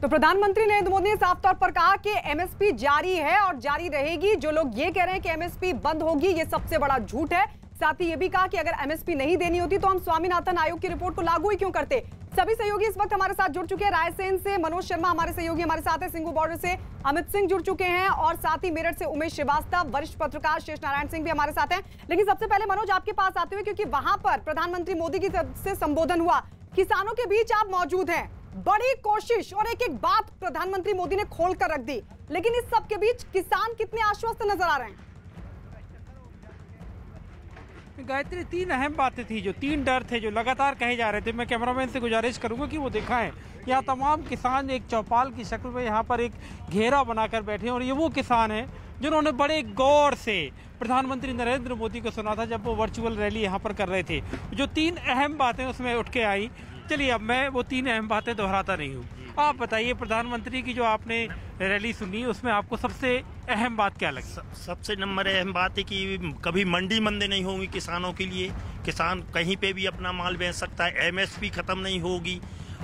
तो प्रधानमंत्री नरेंद्र मोदी ने साफ तौर पर कहा कि एमएसपी जारी है और जारी रहेगी। जो लोग ये कह रहे हैं कि एमएसपी बंद होगी, ये सबसे बड़ा झूठ है। साथ ही ये भी कहा कि अगर एमएसपी नहीं देनी होती तो हम स्वामीनाथन आयोग की रिपोर्ट को लागू ही क्यों करते। सभी सहयोगी इस वक्त हमारे साथ जुड़ चुके हैं। रायसेन से मनोज शर्मा हमारे सहयोगी हमारे साथ है, सिंगू बॉर्डर से अमित सिंह जुड़ चुके हैं और साथ ही मेरठ से उमेश श्रीवास्तव, वरिष्ठ पत्रकार शेष नारायण सिंह भी हमारे साथ हैं। लेकिन सबसे पहले मनोज आपके पास आते हुए, क्योंकि वहां पर प्रधानमंत्री मोदी की तरफ से संबोधन हुआ, किसानों के बीच आप मौजूद हैं, बड़ी कोशिश और एक एक बात प्रधानमंत्री मोदी ने खोल कर रख दी, लेकिन इस सब के बीच किसान कितने आश्वस्त नजर आ रहे हैं? गायत्री, तीन अहम बातें थी, जो तीन डर थे जो लगातार कहे जा रहे थे। मैं कैमरामैन से गुजारिश करूंगा कि वो दिखाएं। यहाँ तमाम किसान एक चौपाल की शक्ल में यहाँ पर एक घेरा बनाकर बैठे हैं और ये वो किसान हैं जिन्होंने बड़े गौर से प्रधानमंत्री नरेंद्र मोदी को सुना था जब वो वर्चुअल रैली यहाँ पर कर रहे थे। जो तीन अहम बातें उसमें उठ के आई, चलिए अब मैं वो तीन अहम बातें दोहराता नहीं हूँ। आप बताइए, प्रधानमंत्री की जो आपने रैली सुनी उसमें आपको सबसे अहम बात क्या लगी? सबसे नंबर अहम बात है कि कभी मंडी बंद नहीं होंगी किसानों के लिए। किसान कहीं पे भी अपना माल बेच सकता है, एमएसपी खत्म नहीं होगी।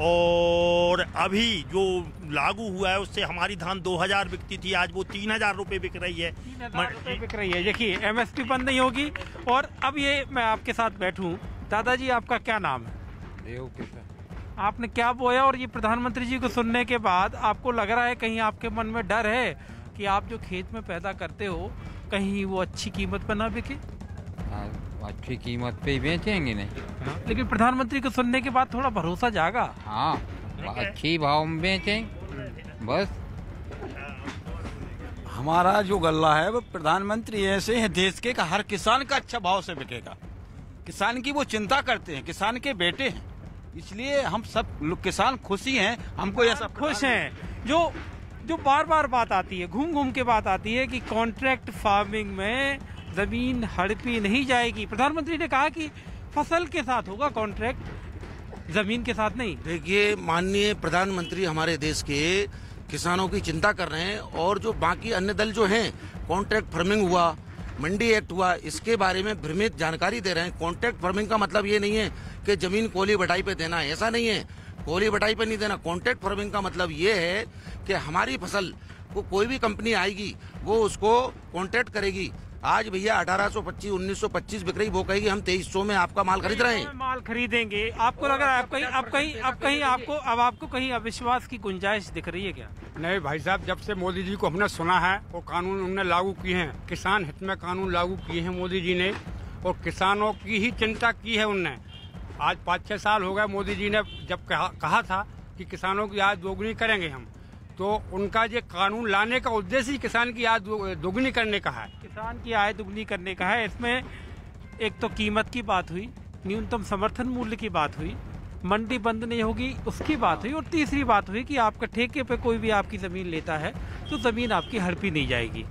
और अभी जो लागू हुआ है उससे हमारी धान 2000 बिकती थी, आज वो 3000 रुपये बिक रही है। 3000 रुपये बिक रही है। देखिए, एमएसपी बंद नहीं होगी। और अब ये मैं आपके साथ बैठूं, दादाजी आपका क्या नाम है? आपने क्या बोया? और ये प्रधानमंत्री जी को सुनने के बाद आपको लग रहा है कहीं आपके मन में डर है कि आप जो खेत में पैदा करते हो कहीं वो अच्छी कीमत पर ना बिके? अच्छी कीमत पे ही बेचेंगे नहीं। लेकिन प्रधानमंत्री को सुनने के बाद थोड़ा भरोसा जागा। हाँ, अच्छी भाव में बेचें बस। हमारा जो गल्ला है वो प्रधानमंत्री ऐसे हैं देश के का हर किसान का अच्छा भाव से बिकेगा। किसान की वो चिंता करते हैं, किसान के बेटे हैं, इसलिए हम सब लोग किसान खुशी हैं। हमको ऐसा खुश हैं। जो बार बार बात आती है, घूम घूम के बात आती है कि कॉन्ट्रैक्ट फार्मिंग में जमीन हड़पी नहीं जाएगी। प्रधानमंत्री ने कहा कि फसल के साथ होगा कॉन्ट्रैक्ट, जमीन के साथ नहीं। देखिए, माननीय प्रधानमंत्री हमारे देश के किसानों की चिंता कर रहे हैं और जो बाकी अन्य दल जो हैं, कॉन्ट्रैक्ट फार्मिंग हुआ, मंडी एक्ट हुआ, इसके बारे में भ्रमित जानकारी दे रहे हैं। कॉन्ट्रैक्ट फार्मिंग का मतलब ये नहीं है कि जमीन कोली बटाई पे देना है, ऐसा नहीं है। कोली बटाई पे नहीं देना। कॉन्ट्रैक्ट फार्मिंग का मतलब ये है कि हमारी फसल को कोई भी कंपनी आएगी वो उसको कॉन्ट्रैक्ट करेगी। आज भैया 1825 1925 बिक रही, वो कहेगी हम 2300 में आपका माल खरीद रहे हैं। माल खरीदेंगे। आपको लग रहा है आपको कहीं अविश्वास की गुंजाइश दिख रही है क्या? नहीं भाई साहब, जब से मोदी जी को हमने सुना है वो कानून उन्होंने लागू किए हैं, किसान हित में कानून लागू किए हैं मोदी जी ने, और किसानों की ही चिंता की है उनने। आज 5-6 साल हो गए मोदी जी ने जब कहा था कि किसानों की आय दोगुनी करेंगे हम, तो उनका ये कानून लाने का उद्देश्य ही किसान की आय दोगुनी करने का है। किसान की आय दोगुनी करने का है। इसमें एक तो कीमत की बात हुई, न्यूनतम समर्थन मूल्य की बात हुई, मंडी बंद नहीं होगी उसकी बात हुई, और तीसरी बात हुई कि आपका ठेके पे कोई भी आपकी जमीन लेता है तो जमीन आपकी हड़पी नहीं जाएगी।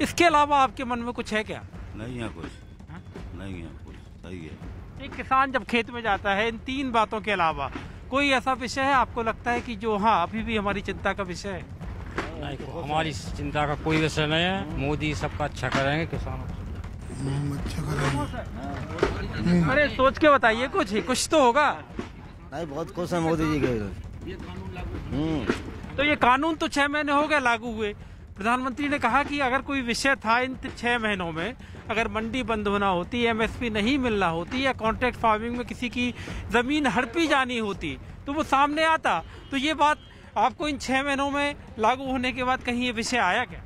इसके अलावा आपके मन में कुछ है क्या? नहीं है कुछ। नहीं है कुछ। सही है। एक किसान जब खेत में जाता है, इन तीन बातों के अलावा कोई ऐसा विषय है आपको लगता है कि जो हाँ अभी भी हमारी चिंता का विषय है? नहीं, हमारी चिंता का कोई विषय नहीं है। मोदी सबका अच्छा करेंगे, किसानों अच्छा करेंगे। अरे सोच के बताइए, कुछ तो होगा। नहीं, बहुत खुश है मोदी जी के। तो ये कानून तो 6 महीने हो गए लागू हुए। प्रधानमंत्री ने कहा कि अगर कोई विषय था इन 6 महीनों में, अगर मंडी बंद होना होती, एमएसपी नहीं मिलना होती, या कॉन्ट्रैक्ट फार्मिंग में किसी की जमीन हड़पी जानी होती, तो वो सामने आता। तो ये बात आपको इन 6 महीनों में लागू होने के बाद कहीं ये विषय आया क्या?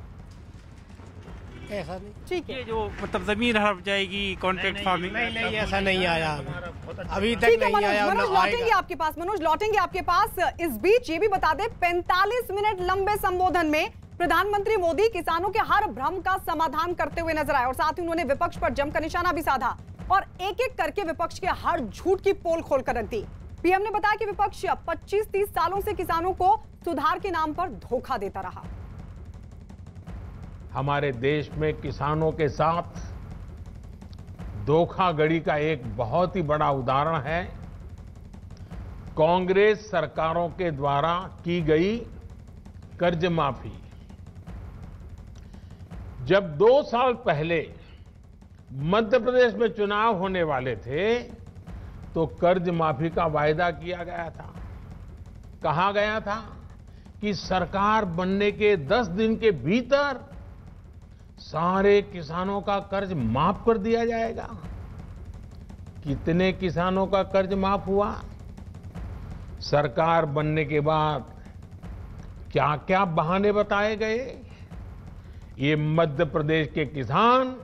ऐसा नहीं। ठीक है, जो मतलब जमीन हड़प जाएगी कॉन्ट्रैक्ट फार्मिंग। नहीं, ऐसा नहीं आया अभी तक, नहीं आया। मनोज लौटेंगे आपके पास, मनोज लौटेंगे आपके पास। इस बीच ये भी बता दें, 45 मिनट लंबे संबोधन में प्रधानमंत्री मोदी किसानों के हर भ्रम का समाधान करते हुए नजर आए और साथ ही उन्होंने विपक्ष पर जमकर निशाना भी साधा और एक एक करके विपक्ष के हर झूठ की पोल खोल कर रख दी। पीएम ने बताया कि विपक्ष 25-30 सालों से किसानों को सुधार के नाम पर धोखा देता रहा। हमारे देश में किसानों के साथ धोखाधड़ी का एक बहुत ही बड़ा उदाहरण है कांग्रेस सरकारों के द्वारा की गई कर्ज माफी। जब 2 साल पहले मध्य प्रदेश में चुनाव होने वाले थे तो कर्ज माफी का वायदा किया गया था। कहा गया था कि सरकार बनने के 10 दिन के भीतर सारे किसानों का कर्ज माफ कर दिया जाएगा। कितने किसानों का कर्ज माफ हुआ? सरकार बनने के बाद क्या क्या बहाने बताए गए, ये मध्य प्रदेश के किसान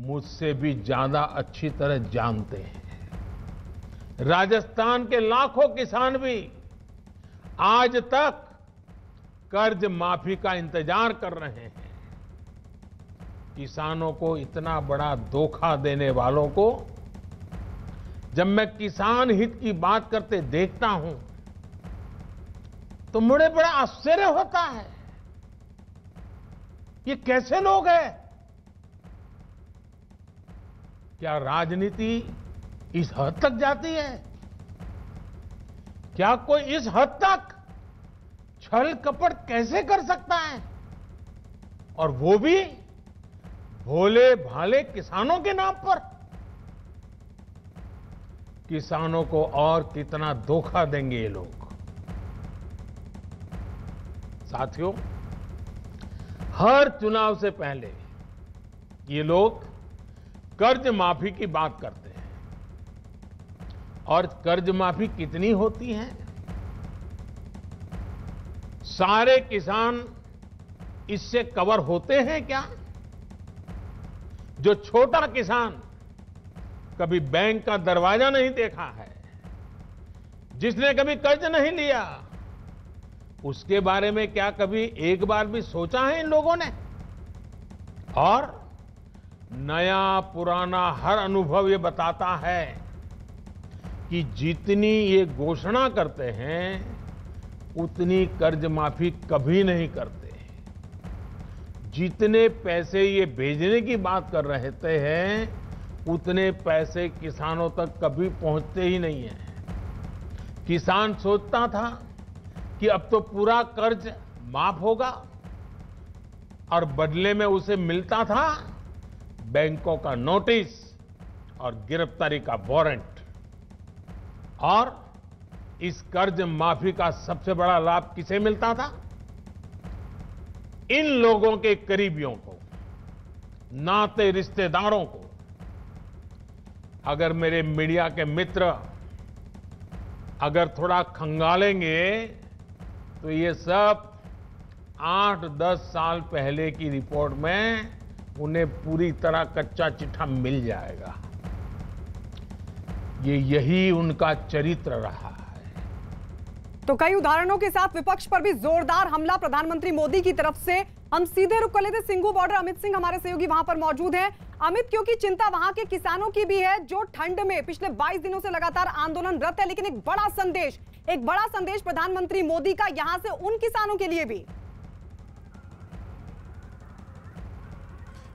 मुझसे भी ज्यादा अच्छी तरह जानते हैं। राजस्थान के लाखों किसान भी आज तक कर्ज माफी का इंतजार कर रहे हैं। किसानों को इतना बड़ा धोखा देने वालों को जब मैं किसान हित की बात करते देखता हूं तो मुझे बड़ा आश्चर्य होता है। ये कैसे लोग हैं? क्या राजनीति इस हद तक जाती है? क्या कोई इस हद तक छल कपट कैसे कर सकता है? और वो भी भोले भाले किसानों के नाम पर। किसानों को और कितना धोखा देंगे ये लोग। साथियों, हर चुनाव से पहले ये लोग कर्ज माफी की बात करते हैं। और कर्ज माफी कितनी होती है? सारे किसान इससे कवर होते हैं क्या? जो छोटा किसान कभी बैंक का दरवाजा नहीं देखा है, जिसने कभी कर्ज नहीं लिया, उसके बारे में क्या कभी एक बार भी सोचा है इन लोगों ने? और नया पुराना हर अनुभव ये बताता है कि जितनी ये घोषणा करते हैं उतनी कर्ज माफी कभी नहीं करते। जितने पैसे ये भेजने की बात कर रहे हैं उतने पैसे किसानों तक कभी पहुंचते ही नहीं है। किसान सोचता था कि अब तो पूरा कर्ज माफ होगा और बदले में उसे मिलता था बैंकों का नोटिस और गिरफ्तारी का वारंट। और इस कर्ज माफी का सबसे बड़ा लाभ किसे मिलता था? इन लोगों के करीबियों को, नाते रिश्तेदारों को। अगर मेरे मीडिया के मित्र अगर थोड़ा खंगालेंगे तो ये सब 8-10 साल पहले की रिपोर्ट में उन्हें पूरी तरह कच्चा चिट्ठा मिल जाएगा। यही उनका चरित्र रहा है। तो कई उदाहरणों के साथ विपक्ष पर भी जोरदार हमला प्रधानमंत्री मोदी की तरफ से। हम सीधे रुक कर लेते सिंघू बॉर्डर। अमित सिंह हमारे सहयोगी वहां पर मौजूद हैं। अमित, क्योंकि चिंता वहां के किसानों की भी है जो ठंड में पिछले 22 दिनों से लगातार आंदोलनरत है, लेकिन एक बड़ा संदेश प्रधानमंत्री मोदी का यहां से उन किसानों के लिए भी।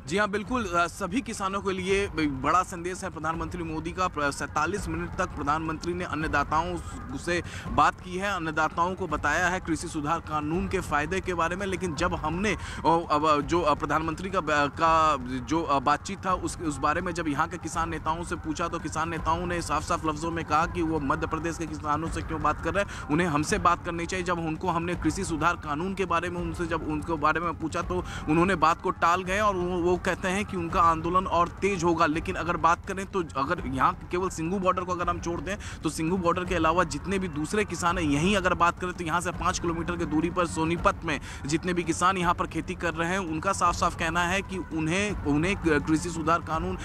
जी हाँ, बिल्कुल। सभी किसानों के लिए बड़ा संदेश है प्रधानमंत्री मोदी का। 47 मिनट तक प्रधानमंत्री ने अन्नदाताओं से बात की है, अन्नदाताओं को बताया है कृषि सुधार कानून के फायदे के बारे में। लेकिन जब हमने जो प्रधानमंत्री का जो बातचीत था उस बारे में जब यहाँ के किसान नेताओं से पूछा तो किसान नेताओं ने साफ साफ लफ्जों में कहा कि वो मध्य प्रदेश के किसानों से क्यों बात कर रहे हैं, उन्हें हमसे बात करनी चाहिए। जब उनको हमने कृषि सुधार कानून के बारे में उनके बारे में पूछा तो उन्होंने बात को टाल गए और वो कहते हैं कि उनका आंदोलन और तेज होगा। लेकिन अगर बात करें तो अगर यहाँ केवल सिंघू बॉर्डर को अगर हम छोड़ दें तो सिंघू बॉर्डर के अलावा जितने भी दूसरे किसान हैं, यहीं अगर बात करें तो यहाँ से 5 किलोमीटर की दूरी पर सोनीपत में जितने भी किसान यहाँ पर खेती कर रहे हैं, उनका साफ साफ कहना है कि उन्हें कृषि सुधार कानून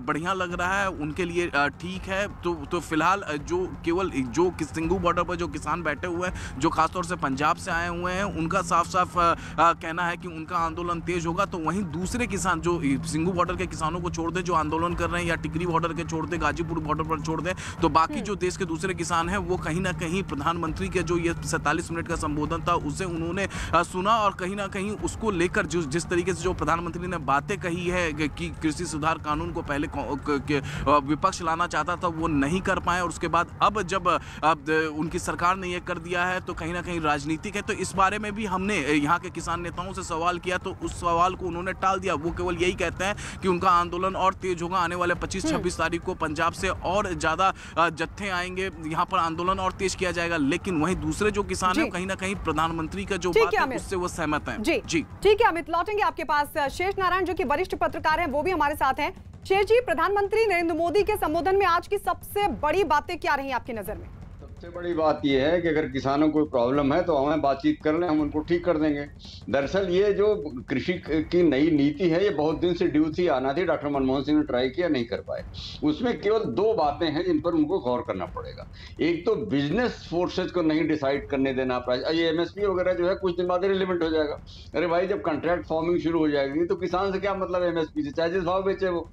बढ़िया लग रहा है, उनके लिए ठीक है। तो फिलहाल जो सिंघू बॉर्डर पर जो किसान बैठे हुए हैं, जो खासतौर से पंजाब से आए हुए हैं, उनका साफ साफ कहना है कि उनका आंदोलन तेज होगा। तो वहीं दूसरे किसान जो सिंघू बॉर्डर के किसानों को छोड़ दे, जो आंदोलन कर रहे हैं, या टिकरी बॉर्डर के छोड़ दे, गाजीपुर बॉर्डर पर छोड़ दे, तो बाकी जो देश के दूसरे किसान हैं वो कहीं ना कहीं प्रधानमंत्री के जो ये 47 मिनट का संबोधन था उसे उन्होंने सुना और कहीं ना कहीं उसको लेकर जिस तरीके से जो प्रधानमंत्री ने बातें कही है कि कृषि सुधार कानून को पहले विपक्ष लाना चाहता था वो नहीं कर पाए, और उसके बाद अब जब उनकी सरकार ने ये कर दिया है तो कहीं ना कहीं राजनीतिक है। तो इस बारे में भी हमने यहाँ के किसान नेताओं से सवाल किया तो उस सवाल को उन्होंने टाल दिया। वो वो केवल यही कहते हैं कि उनका आंदोलन और तेज होगा। आने वाले 25-26 तारीख को पंजाब से और ज्यादा जत्थे आएंगे, यहाँ पर आंदोलन और तेज किया जाएगा। लेकिन वहीं दूसरे जो किसान हैं कहीं ना कहीं प्रधानमंत्री का जो बात है उससे वो सहमत हैं। जी ठीक है अमित, लौटेंगे आपके पास। शेष नारायण जो कि वरिष्ठ पत्रकार हैं वो भी हमारे साथ हैं। शेष जी, प्रधानमंत्री नरेंद्र मोदी के संबोधन में आज की सबसे बड़ी बातें क्या रही आपकी नजर में? सबसे बड़ी बात यह है कि अगर किसानों को प्रॉब्लम है तो हमें बातचीत कर लें, हम उनको ठीक कर देंगे। दरअसल ये जो कृषि की नई नीति है ये बहुत दिन से ड्यू थी, आना थी। डॉक्टर मनमोहन सिंह ने ट्राई किया, नहीं कर पाए। उसमें केवल 2 बातें हैं जिन पर उनको गौर करना पड़ेगा। एक तो बिजनेस फोर्सेज को नहीं डिसाइड करने देना प्राइस। ये एमएसपी वगैरह जो है कुछ दिन बाद रिलेवेंट हो जाएगा। अरे भाई, जब कॉन्ट्रैक्ट फार्मिंग शुरू हो जाएगी तो किसान से क्या मतलब एमएसपी से, चाहे जिस भाव बेचे वो।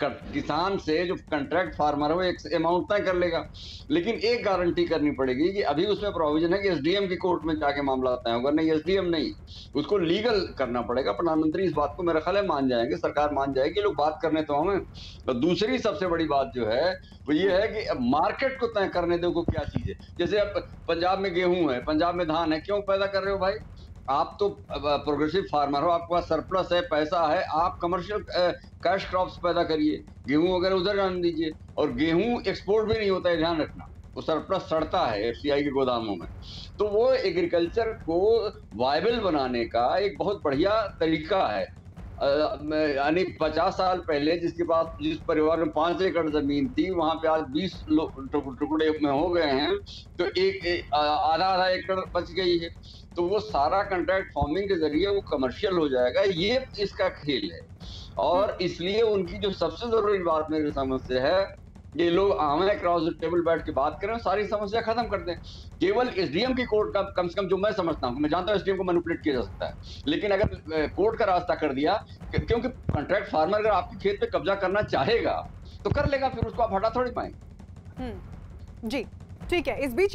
किसान से जो कॉन्ट्रैक्ट फार्मर है वो एक अमाउंट तय कर लेगा, लेकिन एक गारंटी करनी पड़ेगी कि अभी उसमें प्रोविजन है कि एसडीएम की कोर्ट में जाके मामला तय होगा। नहीं, एसडीएम नहीं, उसको लीगल करना पड़ेगा। प्रधानमंत्री इस बात को मेरा ख्याल है मान जाएंगे, सरकार मान जाएगी, लोग बात करने तो हमें। तो दूसरी सबसे बड़ी बात जो है वो ये है कि मार्केट को तय करने दो को क्या चीज है। जैसे अब पंजाब में गेहूं है, पंजाब में धान है, क्यों पैदा कर रहे हो भाई? आप तो प्रोग्रेसिव फार्मर हो, आपके पास सरप्लस है, पैसा है, आप कमर्शियल कैश क्रॉप्स पैदा करिए, गेहूं वगैरह उधर जाने दीजिए। और गेहूं एक्सपोर्ट भी नहीं होता है, ध्यान रखना, वो सरप्लस सड़ता है एफसीआई के गोदामों में। तो वो एग्रीकल्चर को वायबल बनाने का एक बहुत बढ़िया तरीका है। यानी 50 साल पहले जिस परिवार में 5 एकड़ जमीन थी, वहां पे आज 20 टुकड़े में हो गए हैं, तो एक आधा एकड़ बच गई है। तो वो सारा कॉन्ट्रैक्ट फार्मिंग के जरिए वो कमर्शियल हो जाएगा। ये इसका खेल है। और इसलिए उनकी जो सबसे जरूरी बात मेरी समझ से है, ये लोग आमने क्रॉस द टेबल बैठ के बात करें, सारी समस्या खत्म कर दें। केवल एसडीएम की कोर्ट का कम से कम, जो मैं समझता हूँ, मैं जानता हूँ एसडीएम को मैनिपुलेट किया जा सकता है, लेकिन अगर कोर्ट का रास्ता कर दिया, क्योंकि कॉन्ट्रैक्ट फार्मर अगर आपके खेत पे कब्जा करना चाहेगा तो कर लेगा, फिर उसको आप हटा थोड़ी पाएंगे। जी ठीक है। इस बीच